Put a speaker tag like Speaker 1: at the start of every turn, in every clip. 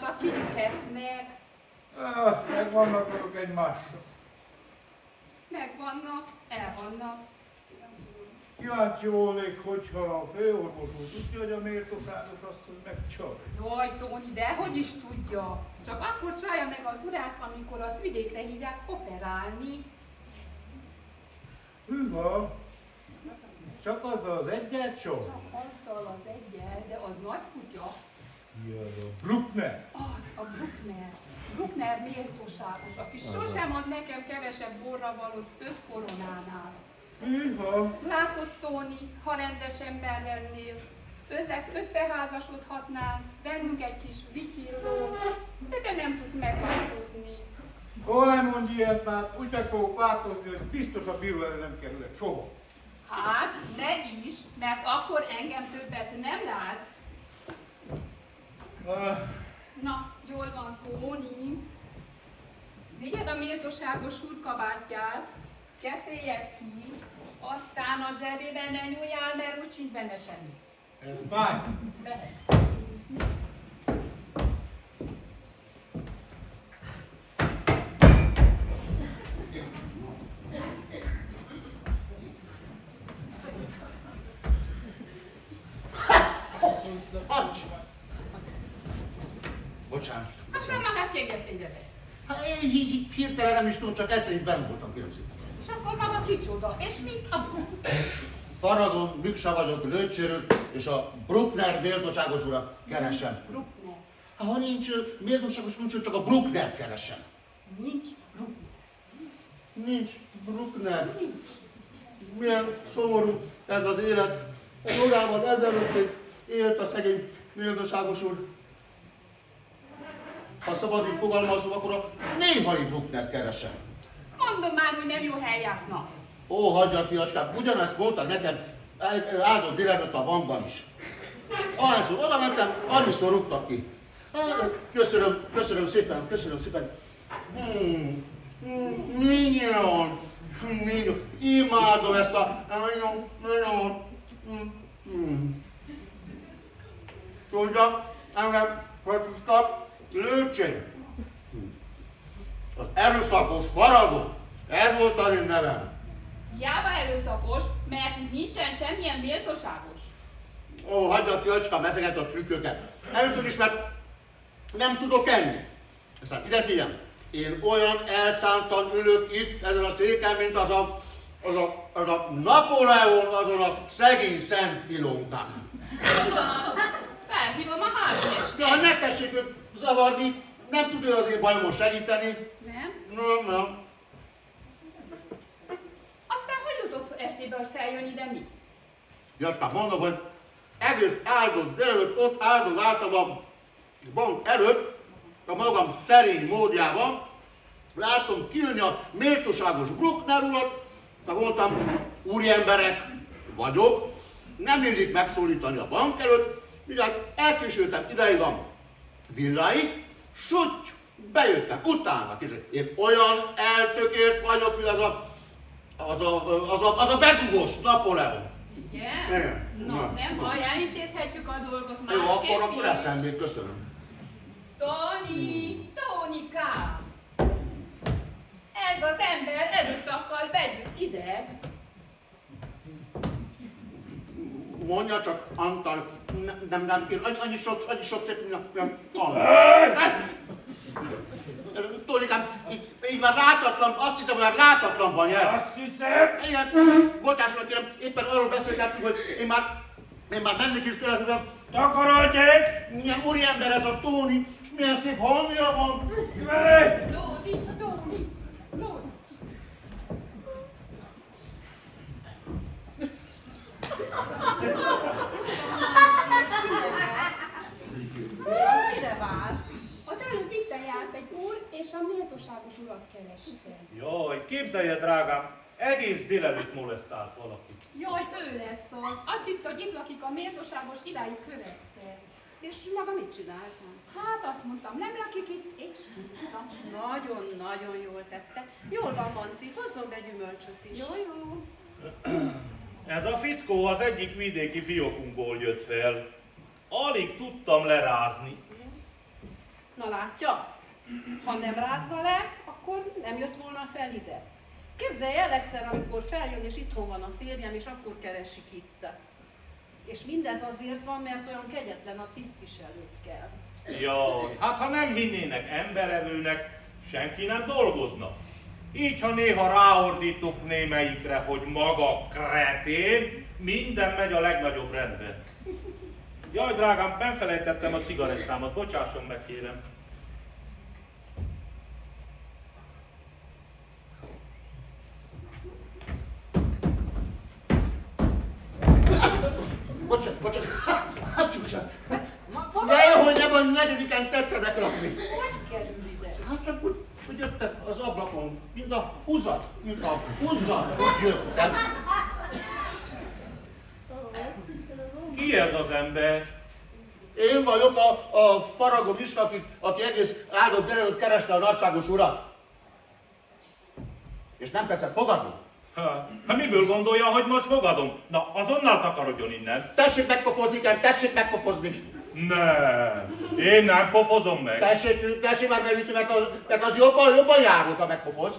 Speaker 1: urak kijöhetnek.
Speaker 2: Megvannak azok egymásra.
Speaker 1: Megvannak, elvannak.
Speaker 2: Kíváncsi volnék, hogyha a főorvos úr tudja, hogy a méltóságos asszony megcsal.
Speaker 1: Jaj, Tóni, de hogy is tudja? Csak akkor csalja meg az urát, amikor az vidékre hívják operálni.
Speaker 2: Hűha! Csak azzal az egyet csal?
Speaker 1: Csak azzal az egyel, de az nagy kutya.
Speaker 2: Ki az a Bruckner?
Speaker 1: Az a Bruckner. Bruckner méltóságos, aki sosem ad nekem kevesebb borra valót 5 koronánál.
Speaker 2: Hűha!
Speaker 1: Látod, Tóni, ha rendes ember lennél, összeházasodhatnál, vennünk egy kis vityillót, de te nem tudsz megváltozni.
Speaker 2: Hol nem mondj ilyet már, úgy meg fogok változni, hogy biztos a bíró elő nem kerülök soha.
Speaker 1: Hát, ne is, mert akkor engem többet nem látsz. Na, jól van, Tóni. Vigyed a méltóságos úr kabátját, kefélyed ki, aztán a zsebében ne nyúljál, mert úgy sincs benne semmi.
Speaker 2: Ez fáj.
Speaker 1: Behetsz.
Speaker 3: Bocsánat.
Speaker 1: Aztán magát kégett be.
Speaker 3: Hát én hirtelen nem is tudom, csak egyszer is benn voltam, kérem szépen.
Speaker 1: És akkor maga kicsoda, és mi?
Speaker 3: Faradon, müksa vagyok, lőcsörök, és a Bruckner méltóságos urat keresem.
Speaker 1: Bruckner.
Speaker 3: Ha nincs méltóságos nincs, csak a Brucknert keresem.
Speaker 1: Nincs Bruckner.
Speaker 3: Nincs Bruckner. Milyen szomorú ez az élet. Egy órával ezelőtt még élt a szegény méltóságos úr. Ha szabad így fogalmazom, akkor a néhai Brucknert keresem.
Speaker 1: Mondom már, hogy nem jó hely járnak.
Speaker 3: Ó, hagyja, fiacskám, ugyanezt mondta nekem áldott délelőtt a bankban is. Ahányszor oda mentem, annyiszor rúgtak ki. Köszönöm szépen. Mignon. Imádom ezt a mignon. Tudja, engem Franciszka lőcsén. Az erőszakos faragó. Ez volt az én nevem.
Speaker 1: Hiába erőszakos, mert így nincsen semmilyen méltóságos.
Speaker 3: Ó, hagyja, fiacskám, ezeket a trükköket. Először is, mert nem tudok enni. Aztán ide figyelj, én olyan elszántan ülök itt ezen a széken, mint az a Napóleon azon a szegény Szent Ilontán.
Speaker 1: Felhívom a házmestert.
Speaker 3: Ja, ne tessék őt zavarni, nem tud ő az én bajomon segíteni.
Speaker 1: Nem?
Speaker 3: Nem.
Speaker 1: Aztán hogy jutott eszébe, hogy feljön ide mi?
Speaker 3: Fiacskám, mondom, hogy egész áldott délelőtt ott áldozáltam a bank előtt, a magam szerény módjában, láttam kijönni a méltóságos Bruckner urat, de mondtam, úriemberek vagyok, nem illik megszólítani a bank előtt, mindjárt elkésültem ideig a villáig, suty, bejöttem utána, én olyan eltökélt vagyok, mint az a bedugós Napóleon.
Speaker 1: Igen?
Speaker 3: Igen.
Speaker 1: No, nem baj, elintézhetjük a dolgot
Speaker 3: Jó,
Speaker 1: másképp
Speaker 3: akkor
Speaker 1: is.
Speaker 3: eszembe, köszönöm.
Speaker 1: Tónikám! Ez az ember erőszakkal begyűjt ide.
Speaker 3: Mondja csak, Antal, nem kér, annyi sok szép, nem. Tónikám, így már látatlan, azt hiszem, hogy már látatlanban jár.
Speaker 2: Azt hiszem!
Speaker 3: Igen, bocsássanak kérem, éppen arról beszélgettünk, hogy én már mennék is tőle,
Speaker 2: Takarodj!
Speaker 3: milyen úriember ez a Tóni, és milyen szép hangja van.
Speaker 1: Lódíts, Tóni! Lódíts!
Speaker 4: Az mire vár?
Speaker 1: Az előbb itt járt egy úr, és a méltóságos urat kereste.
Speaker 5: Jaj, képzelje, drágám, egész délelőtt molesztált valaki.
Speaker 1: Jaj, ő lesz az. Azt hitte, hogy itt lakik a méltóságos, idáig követte.
Speaker 4: És maga mit csinált?
Speaker 1: Hát azt mondtam, nem lakik itt, és tudtam.
Speaker 4: Nagyon jól tette. Jól van, Manci, hozzon be gyümölcsöt is.
Speaker 1: Jó, jó.
Speaker 5: Ez a fickó az egyik vidéki fiókunkból jött fel. Alig tudtam lerázni.
Speaker 4: Na látja? Ha nem rázza le, akkor nem jött volna fel ide. Képzelj el egyszer, amikor feljön és itthon van a férjem, és akkor keresik itt. És mindez azért van, mert olyan kegyetlen a tisztviselőkkel.
Speaker 5: Jaj, hát ha nem hinnének emberevőnek, senki nem dolgozna. Így, ha néha ráordítok némelyikre, hogy maga kretén, minden megy a legnagyobb rendben. Jaj, drágám, benfelejtettem a cigarettámat, bocsásson meg, kérem.
Speaker 3: Bocsánat, hát csúcsán. De jó, hogy nem a negyediken tetszedek lakni.
Speaker 4: Hogy kerül ide?
Speaker 3: Hát csak úgy jöttek az ablakon, mint a húzat, hogy jöttem.
Speaker 5: Ki ez az ember?
Speaker 3: Én vagyok a faragó Misna, aki egész áldott délelőtt kereste a nagyságos urat. És nem tetszett fogadni.
Speaker 5: Hát miből gondolja, hogy most fogadom? Na, azonnal takarodjon innen.
Speaker 3: Tessék megpofozni, kell, tessék megpofozni.
Speaker 5: Nem, én nem pofozom meg.
Speaker 3: Tessék már megütni, mert az jobban járult, ha megpofoz.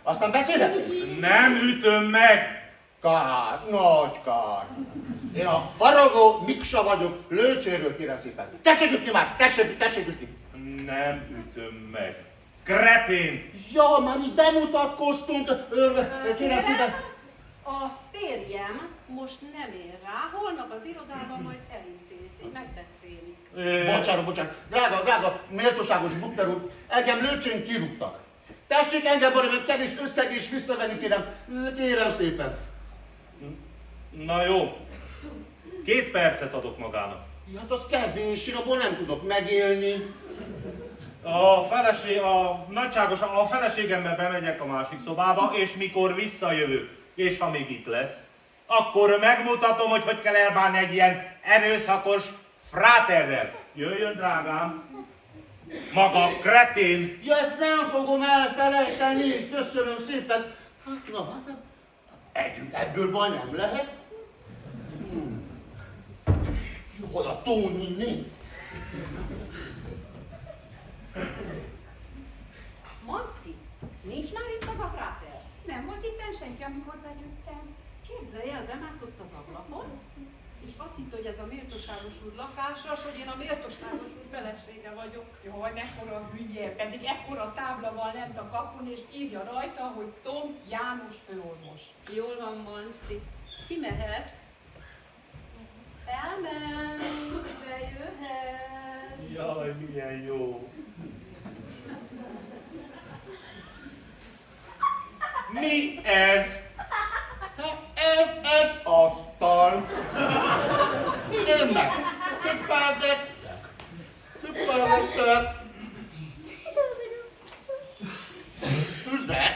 Speaker 3: Aztán beszélek?
Speaker 5: Nem ütöm meg.
Speaker 3: Kár, nagy kár. Én a faragó Miksa vagyok, Lőcséről, kérem szépen. Tessék ütni már, tessék ütni.
Speaker 5: Nem ütöm meg. Kretén!
Speaker 3: Ja, már így bemutatkoztunk, kérem szépen.
Speaker 4: A férjem most nem ér rá, holnap az irodában majd elintézi, megbeszélik.
Speaker 3: Bocsánat. Drága, méltóságos Bukter úr, engem Lőcsén kirúgtak. Tessék engem valami kevés összeg és visszavenni, kérem szépen.
Speaker 5: Na jó, 2 percet adok magának.
Speaker 3: Hát az kevés, én abból nem tudok megélni.
Speaker 5: A feleségemmel bemegyek a másik szobába, és mikor visszajövök, és ha még itt lesz, akkor megmutatom, hogy kell elbánni egy ilyen erőszakos fráterrel. Jöjjön, drágám! Maga kretén!
Speaker 3: Ja, ezt nem fogom elfelejteni, köszönöm szépen. Hát, együtt ebből baj nem lehet. Hol a Tóni?
Speaker 4: Manci, nincs már itt az a fráter?
Speaker 1: Nem volt itten senki, amikor bejöttem.
Speaker 4: Képzelj el, bemászott az ablakon, és azt hitt, hogy ez a méltóságos úr lakása, s hogy én a méltóságos úr felesége vagyok.
Speaker 1: Jaj, mekkora hülye, pedig ekkora tábla van lent a kapun, és írja rajta, hogy Tom János főorvos.
Speaker 4: Jól van, Manci. Ki mehet? Elment, bejöhet.
Speaker 5: Jaj, milyen jó! Mi ez?
Speaker 3: Ez egy asztal. Én meg tippelgettek. Tüzet?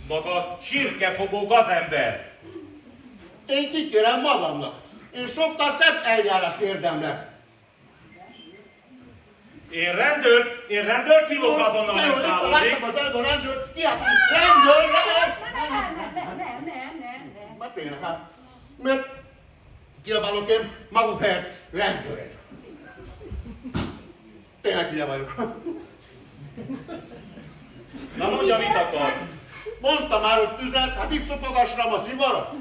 Speaker 5: Maga csirkefogó gazember!
Speaker 3: Én kikérem magamnak. Én sokkal szebb eljárást érdemlek.
Speaker 5: Én rendőrt hívok, azonnal megtávozik.
Speaker 3: Láttam az elgó rendőrt, kiáltott, rendőr!
Speaker 4: Ne.
Speaker 3: Hát tényleg, hát. Mert kiabálok én maguk helyett rendőr. Tényleg hülye vagyok.
Speaker 5: Na mondja, mit akar?
Speaker 3: Mondta már, hogy tüzet, hát itt szopogassam a szivarat.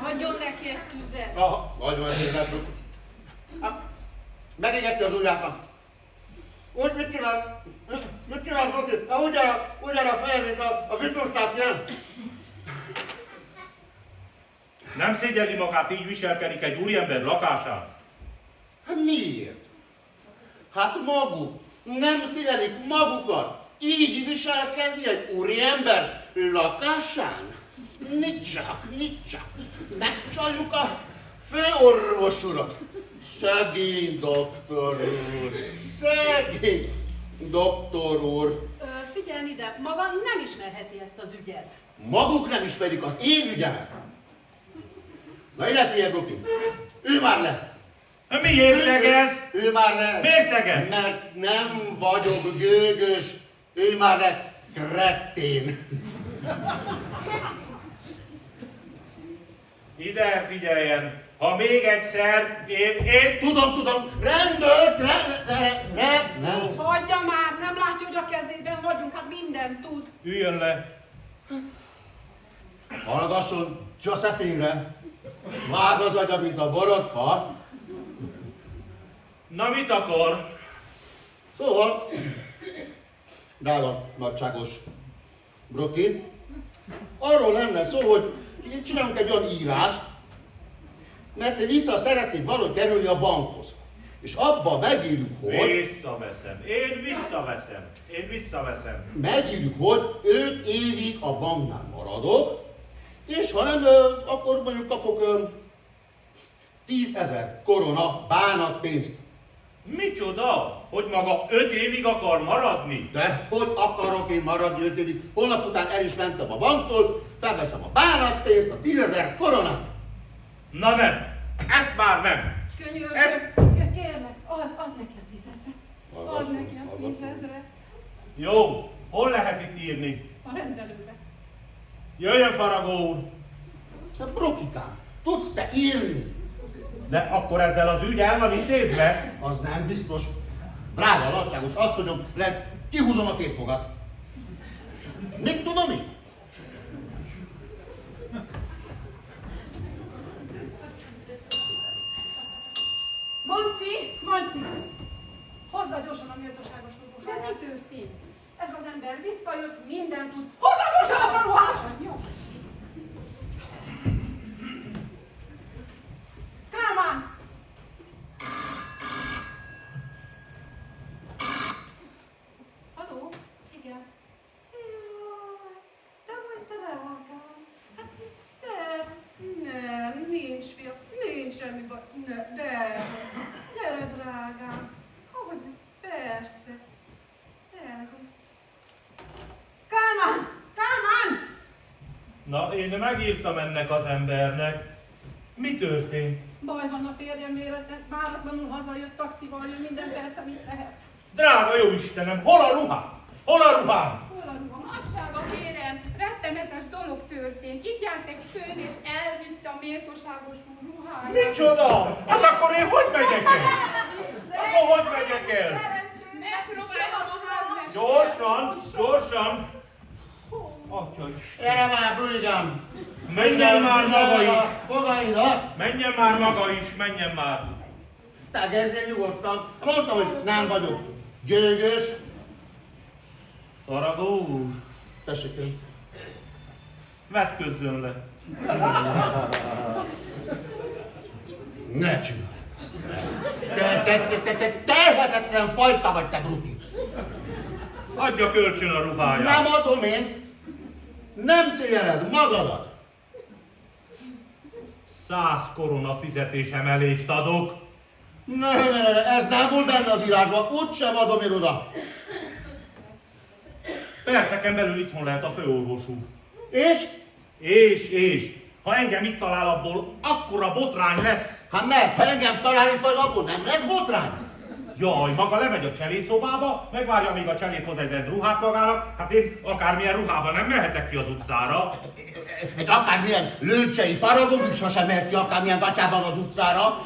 Speaker 4: Adjon neki egy tüzet.
Speaker 3: Aha, hagyom ezt tüzet. Hát, megégette az ujjátnak. Úgy mit csinál? Mit csinál, Zoti? Hát ugyan a feje, mint a vitorstát, nem?
Speaker 5: Nem szégyelli magát, így viselkedik egy úriember lakásán?
Speaker 3: Hát miért? Hát maguk nem szigyelik magukat. Így viselkedni egy úriember lakásán? Nincs csak. Megcsaljuk a főorvos urat. Szegény doktor úr.
Speaker 4: Figyelj ide, maga nem ismerheti ezt az ügyet.
Speaker 3: Maguk nem ismerik az én ügyemet. Na ide figyelj, Bruki. Ülj már le.
Speaker 5: Miért tegez?
Speaker 3: Ülj már le.
Speaker 5: Miért tegez?
Speaker 3: Mert nem vagyok gőgös. Ülj már le, kretén.
Speaker 5: Ide figyeljen! Ha még egyszer, én...
Speaker 3: Tudom, rendőrt, nem.
Speaker 4: Hagyja már, nem látja, hogy a kezében vagyunk, hát mindent tud.
Speaker 5: Üljön le.
Speaker 3: Hallgasson Josephine-re. Vág az agya, mint a borodfa.
Speaker 5: Na mit akar?
Speaker 3: Szóval, drága nagyságos Broki, arról lenne szó, hogy csinálunk egy olyan írást, mert vissza szeretnék valahogy kerülni a bankhoz. És abban megírjuk, hogy...
Speaker 5: Én visszaveszem.
Speaker 3: Megírjuk, hogy 5 évig a banknál maradok, és ha nem, akkor mondjuk kapok 10 000 korona bánatpénzt.
Speaker 5: Micsoda? Hogy maga 5 évig akar maradni?
Speaker 3: De hogy akarok én maradni 5 évig? Holnap után el is mentem a banktól, felveszem a bánatpénzt, a 10 000 koronát.
Speaker 5: Na nem, ezt már nem.
Speaker 4: Könyörgök, kérlek, add nekem 10 000-et. Add nekem 10 000-et.
Speaker 5: Jó, hol lehet itt írni?
Speaker 4: A rendelőbe.
Speaker 5: Jöjjön, Faragó úr!
Speaker 3: De Brokikám, tudsz te írni?
Speaker 5: De akkor ezzel az ügy el van intézve?
Speaker 3: Az nem biztos. Drága nagyságos asszonyom, kihúzom a 2 fogat. Mit tudom én?
Speaker 4: Manci! Hozzá gyorsan a méltóságos
Speaker 1: De
Speaker 4: ruhát.
Speaker 1: mi történt?
Speaker 4: Ez az ember visszajött, mindent tud. Hozzá gyorsan azt a ruhát! Jó. Kálmán! Haló? Igen. Jaj, te vagy te drágám. Hát szer. Nem, nincs fia. Nincs semmi baj. De. Gyere, drágám. Hogy persze. Szervusz. Kálmán!
Speaker 5: Na, én megírtam ennek az embernek. Mi történt?
Speaker 4: Baj van a férjem méretnek, váratlanul hazajött, taxival jön, minden persze, mit lehet.
Speaker 5: Drága jó Istenem, hol a ruhám?
Speaker 4: Hol a ruha?
Speaker 1: Nagysága kérem, rettenetes dolog történt. Itt járt egy főn és elvitte a méltóságos úr ruháját.
Speaker 5: Micsoda? Hát akkor én hogy megyek el? Akkor hogy megyek el?
Speaker 1: Megpróbálom a házmester.
Speaker 5: Gyorsan! Atya is.
Speaker 3: Gyere már, Brigám!
Speaker 5: Menjen már maga is!
Speaker 3: Fogaidat!
Speaker 5: Menjen már!
Speaker 3: Tegezzél nyugodtan. Mondtam, hogy nem vagyok gőgös.
Speaker 5: Faragó úr,
Speaker 3: Tessék én.
Speaker 5: vetkőzzön le.
Speaker 3: Ne csinálj ezt. Te tehetetlen fajta vagy, te Bruki.
Speaker 5: Adja kölcsön a ruháját.
Speaker 3: Nem adom én. Nem széjeled magadat.
Speaker 5: 100 korona fizetésemelést adok.
Speaker 3: Ne, ez nem volt benne az írásban, úgysem adom én oda.
Speaker 5: Perceken belül itthon lehet a főorvos úr.
Speaker 3: És?
Speaker 5: Ha engem itt talál, abból akkora botrány lesz.
Speaker 3: Hát mert, ha engem talál itt vagy, abból nem lesz botrány.
Speaker 5: Jaj, maga lemegy a cselédszobába, megvárja, míg a cseléd hoz egy rend ruhát magának, hát én akármilyen ruhában nem mehetek ki az utcára.
Speaker 3: Egy akármilyen lőcsei faragó is, ha sem mehet ki akármilyen gatyában az utcára.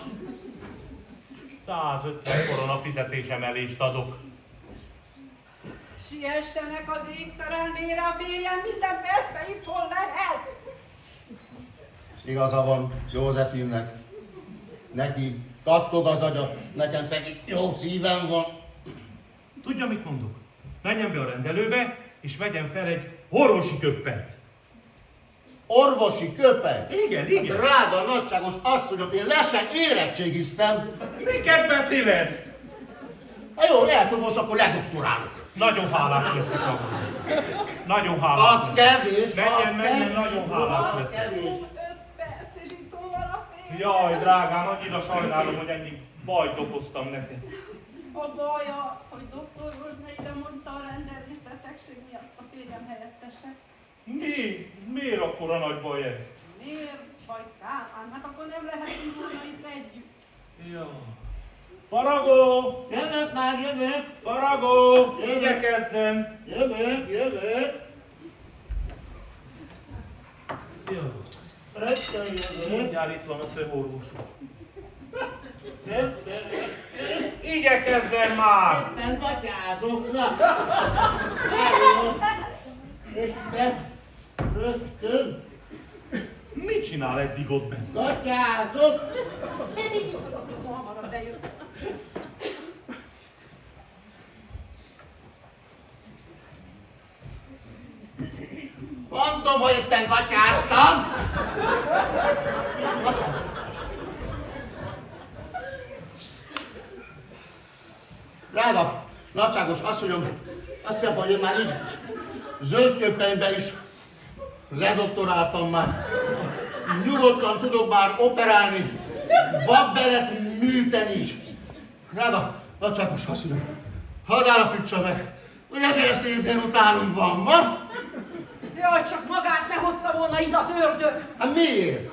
Speaker 5: 150 korona fizetésemelést adok.
Speaker 4: Siessenek az ég szerelmére, a férjem minden percben itthon lehet.
Speaker 3: Igaza van Józsefinnek. Neki kattog az agya, nekem pedig jó szívem van.
Speaker 5: Tudja, mit mondok? Menjen be a rendelőbe, és vegyen fel egy orvosi köppent.
Speaker 3: Orvosi köpeny?
Speaker 5: Igen.
Speaker 3: Drága, nagyságos asszonyom, én le se érettségiztem.
Speaker 5: Miket beszél ez?
Speaker 3: Ha jó, lehet, hogy most akkor ledoktorálok.
Speaker 5: Nagyon hálás leszek maga. Nagyon hálás
Speaker 3: Az
Speaker 5: leszek.
Speaker 3: kevés,
Speaker 5: Menjen, nagyon hálás
Speaker 3: az
Speaker 5: lesz.
Speaker 3: kevés.
Speaker 4: 5 perc, és itthon van a férjem.
Speaker 5: Jaj, drágám, annyira sajnálom, hogy ennyi bajt okoztam neked.
Speaker 4: A baj az, hogy doktor Rozsna ide mondta a rendelés betegség miatt a férjem helyettese.
Speaker 5: Miért akkora nagy baj ez?
Speaker 4: Miért vagy Kálmán? Hát akkor nem lehetünk volna itt együtt.
Speaker 5: Ja. Faragó!
Speaker 3: Jövök már, jövök.
Speaker 5: Faragó! Igyekezzen!
Speaker 3: Jövök.
Speaker 5: Jó.
Speaker 3: Rögtön jövök.
Speaker 5: Mindjárt itt van a főorvos úr. Igyekezzen már!
Speaker 3: Nem gatyázok, na! Várjon! Éppen, rögtön,
Speaker 5: Mit csinál eddig ott bent?
Speaker 3: gatyázok!
Speaker 4: Mindig az a hamarabb bejött.
Speaker 3: Mondom, hogy éppen gatyáztam! Drága, nagyságos asszonyom, azt hiszem, hogy én már így zöldköpenyben is ledoktoráltam már. Nyugodtan tudok már operálni, vakbelet műteni is. Drága, nagyságos asszonyom, hadd állapítsa meg, hogy ebben szép délutánunk van ma.
Speaker 4: Jaj, csak magát ne hozta volna ide az ördög!
Speaker 3: Hát miért?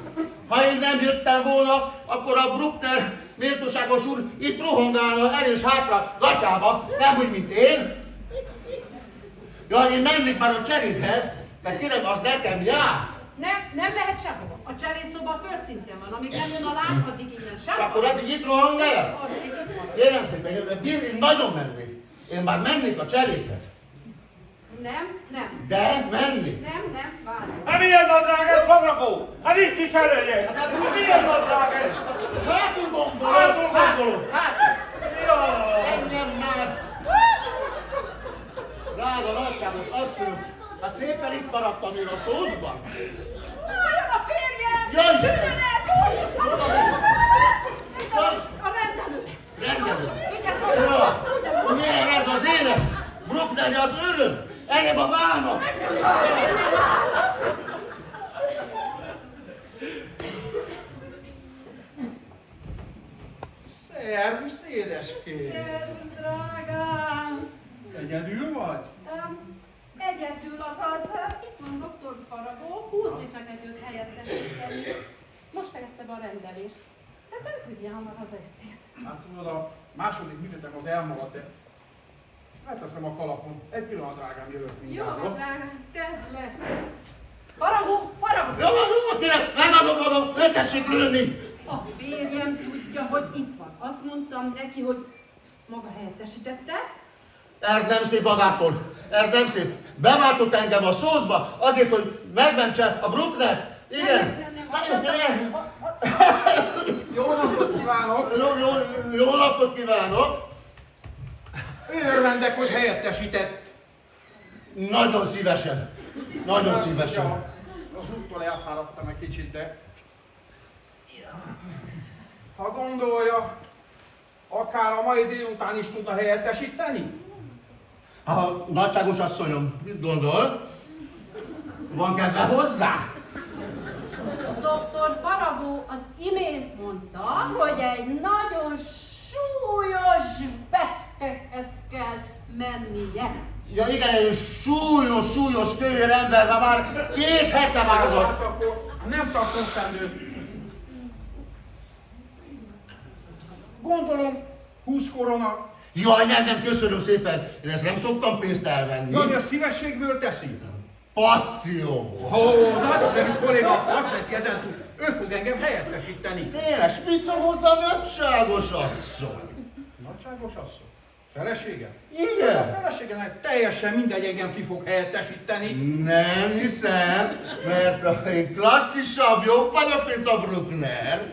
Speaker 3: Ha én nem jöttem volna, akkor a Bruckner méltóságos úr itt rohangálna el és hátra gatyába, nem úgy, mint én. Jaj, én mennék már a cserédhez, mert kérem, az nekem jár.
Speaker 4: Nem mehet sehova. A cselédszoba a földszintén van, amíg nem jön a láb, addig innen
Speaker 3: És
Speaker 4: sehova.
Speaker 3: akkor eddig itt rohangál?
Speaker 4: Addig itt van.
Speaker 3: Kérem szépen, én nagyon mennék. Én már mennék a cserédhez.
Speaker 4: Nem,
Speaker 3: De mennék.
Speaker 4: várj.
Speaker 5: Hát milyen nadrág ez, Fagragó? Hát nincs is elője! Hát milyen nadrág ez?
Speaker 3: Hátul gondolom.
Speaker 5: Hátul gondolom.
Speaker 3: Hát,
Speaker 5: Jaj!
Speaker 3: engem már. Drága nagyságos asszonyom, hát szépen itt maradtam én a szózban.
Speaker 4: Jön a férjem!
Speaker 3: Jaj, Isten!
Speaker 4: Jöjjön el, gyorsan!
Speaker 3: Jaj, Isten!
Speaker 4: A rendelő!
Speaker 3: Rendelő!
Speaker 4: Vigyázz
Speaker 3: Jó,
Speaker 4: magad!
Speaker 3: milyen ez az élet? Bruckner az öröm, enyém a bánat.
Speaker 2: Szervusz, édeském!
Speaker 4: Szervusz, drágám!
Speaker 2: Egyedül vagy?
Speaker 4: Egyedül azaz, itt van doktor Faragó, húzni csak egy őt helyettesíteni. Most fejezte be a rendelést. De nem tudja, hamar hazajöttél.
Speaker 2: Hát tudod, a második műtetem az elmaradt, de leteszem a kalapon. Egy pillanat, drágám, jövök
Speaker 4: Jó
Speaker 2: mindjárt.
Speaker 4: van, drágám, tedd le! Faragó, Faragó!
Speaker 3: Jó, kérem, megadom magam, ne tessék lőni.
Speaker 4: A férjem tudja, hogy itt van. Azt mondtam neki, hogy maga helyettesítette.
Speaker 3: Ez nem szép magától, ez nem szép. Beváltott engem a szózba azért, hogy megmentse a Bruckner. Igen.
Speaker 4: Nem, azt mondtam,
Speaker 2: Jó napot kívánok!
Speaker 3: Jó napot kívánok.
Speaker 2: Örvendek, hogy helyettesített.
Speaker 3: Nagyon szívesen. Nagyon szívesen.
Speaker 2: Ja, az úttól elfáradtam egy kicsit, de... Ha gondolja, akár a mai délután is tudna helyettesíteni?
Speaker 3: A nagyságos asszonyom, mit gondol? Van kedve hozzá?
Speaker 4: Doktor Faragó az imént mondta, hogy egy nagyon súlyos beteghez kell mennie.
Speaker 3: Ja igen, egy súlyos kölyör ember, már 2 hete már az
Speaker 2: Hát akkor nem tartom szendőt. Gondolom, 20 korona.
Speaker 3: Jaj, nem, köszönöm szépen. Én ezt nem szoktam pénzt elvenni.
Speaker 2: Jaj, a szívességből teszi.
Speaker 3: Passzió.
Speaker 2: Ó, nagyszerű kolléga, azt jelenti ezentúl, ő fog engem helyettesíteni.
Speaker 3: Tényleg, mit szól hozzá a nagyságos asszony?
Speaker 2: Nagyságos asszony? Felesége? A
Speaker 3: Igen.
Speaker 2: feleségenek teljesen mindegy, engem ki fog helyettesíteni.
Speaker 3: Nem hiszem, mert én klasszisabb, jobb vagyok, mint a Bruckner.